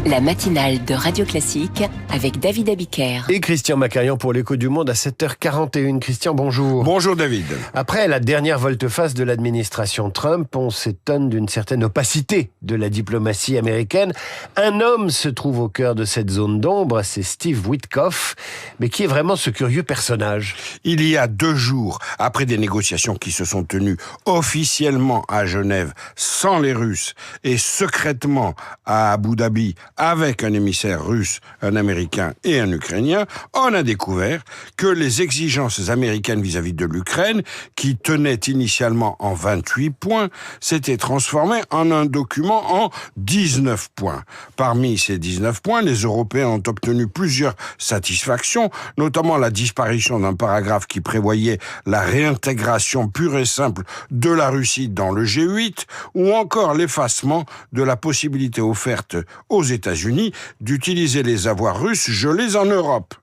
La matinale de Radio Classique avec David Abiker. Et Christian Macarian pour l'Écho du Monde à 7h41. Christian, bonjour. Bonjour David. Après la dernière volte-face de l'administration Trump, on s'étonne d'une certaine opacité de la diplomatie américaine. Un homme se trouve au cœur de cette zone d'ombre, c'est Steve Witkoff. Mais qui est vraiment ce curieux personnage ? Il y a 2 jours, après des négociations qui se sont tenues officiellement à Genève sans les Russes et secrètement à Abu Dhabi avec un émissaire russe, un Américain et un Ukrainien, on a découvert que les exigences américaines vis-à-vis de l'Ukraine, qui tenaient initialement en 28 points, s'étaient transformées en un document en 19 points. Parmi ces 19 points, les Européens ont obtenu plusieurs satisfactions, notamment la disparition d'un paragraphe qui prévoyait la réintégration pure et simple de la Russie dans le G8, ou encore l'effacement de la possibilité offerte aux États-Unis d'utiliser les avoirs russes gelés en Europe.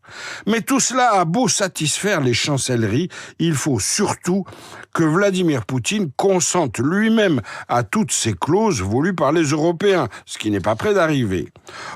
Mais tout cela a beau satisfaire les chancelleries, il faut surtout que Vladimir Poutine consente lui-même à toutes ces clauses voulues par les Européens, ce qui n'est pas près d'arriver.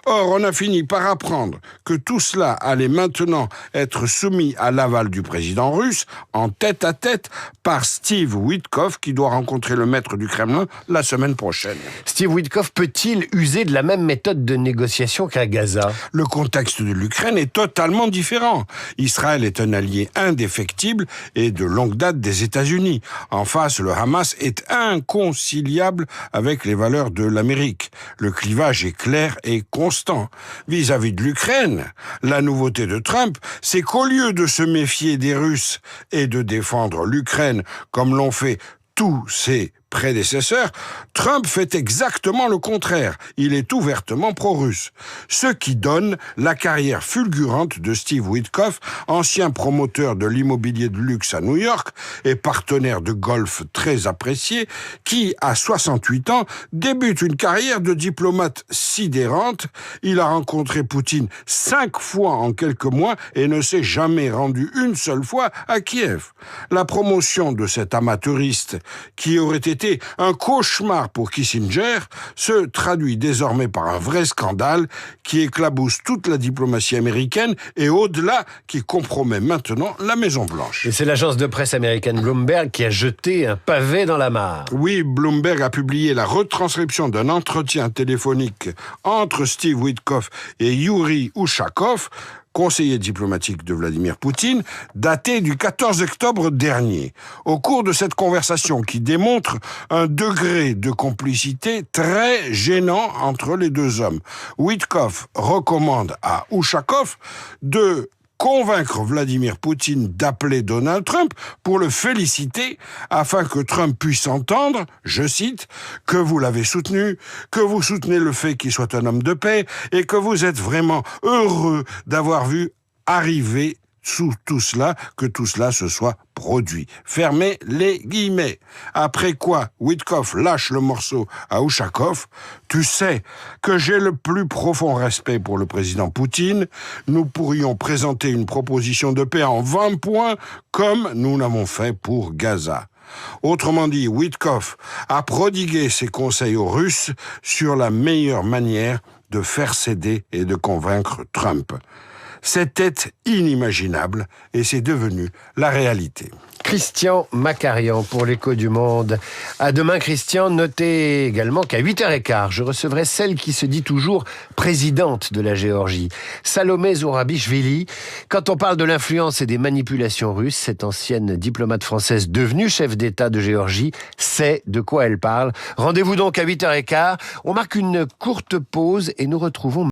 Or, on a fini par apprendre que tout cela allait maintenant être soumis à l'aval du président russe, en tête-à-tête, par Steve Witkoff, qui doit rencontrer le maître du Kremlin la semaine prochaine. Steve Witkoff peut-il user de la même méthode de négociation qu'à Gaza ? Le contexte de l'Ukraine est totalement différent. Israël est un allié indéfectible et de longue date des États-Unis. En face, le Hamas est inconciliable avec les valeurs de l'Amérique. Le clivage est clair et constant. Vis-à-vis de l'Ukraine, la nouveauté de Trump, c'est qu'au lieu de se méfier des Russes et de défendre l'Ukraine comme l'ont fait tous ses prédécesseurs, Trump fait exactement le contraire. Il est ouvertement pro-russe. Ce qui donne la carrière fulgurante de Steve Witkoff, ancien promoteur de l'immobilier de luxe à New York et partenaire de golf très apprécié, qui, à 68 ans, débute une carrière de diplomate sidérante. Il a rencontré Poutine 5 fois en quelques mois et ne s'est jamais rendu une seule fois à Kiev. La promotion de cet amateuriste, qui aurait été un cauchemar pour Kissinger, se traduit désormais par un vrai scandale qui éclabousse toute la diplomatie américaine et au-delà qui compromet maintenant la Maison-Blanche. Et c'est l'agence de presse américaine Bloomberg qui a jeté un pavé dans la mare. Oui, Bloomberg a publié la retranscription d'un entretien téléphonique entre Steve Witkoff et Yuri Ushakov, conseiller diplomatique de Vladimir Poutine, daté du 14 octobre dernier. Au cours de cette conversation qui démontre un degré de complicité très gênant entre les deux hommes, Witkoff recommande à Ushakov de convaincre Vladimir Poutine d'appeler Donald Trump pour le féliciter afin que Trump puisse entendre, je cite, que vous l'avez soutenu, que vous soutenez le fait qu'il soit un homme de paix et que vous êtes vraiment heureux d'avoir vu arriver sous tout cela, que tout cela se soit produit. Fermez les guillemets. Après quoi, Witkoff lâche le morceau à Ushakov. Tu sais que j'ai le plus profond respect pour le président Poutine. Nous pourrions présenter une proposition de paix en 20 points comme nous l'avons fait pour Gaza. Autrement dit, Witkoff a prodigué ses conseils aux Russes sur la meilleure manière de faire céder et de convaincre Trump. C'était inimaginable et c'est devenu la réalité. Christian Macarian pour l'Écho du Monde. À demain, Christian. Notez également qu'à 8h15, je recevrai celle qui se dit toujours présidente de la Géorgie, Salomé Zourabichvili. Quand on parle de l'influence et des manipulations russes, cette ancienne diplomate française devenue chef d'État de Géorgie sait de quoi elle parle. Rendez-vous donc à 8h15. On marque une courte pause et nous retrouvons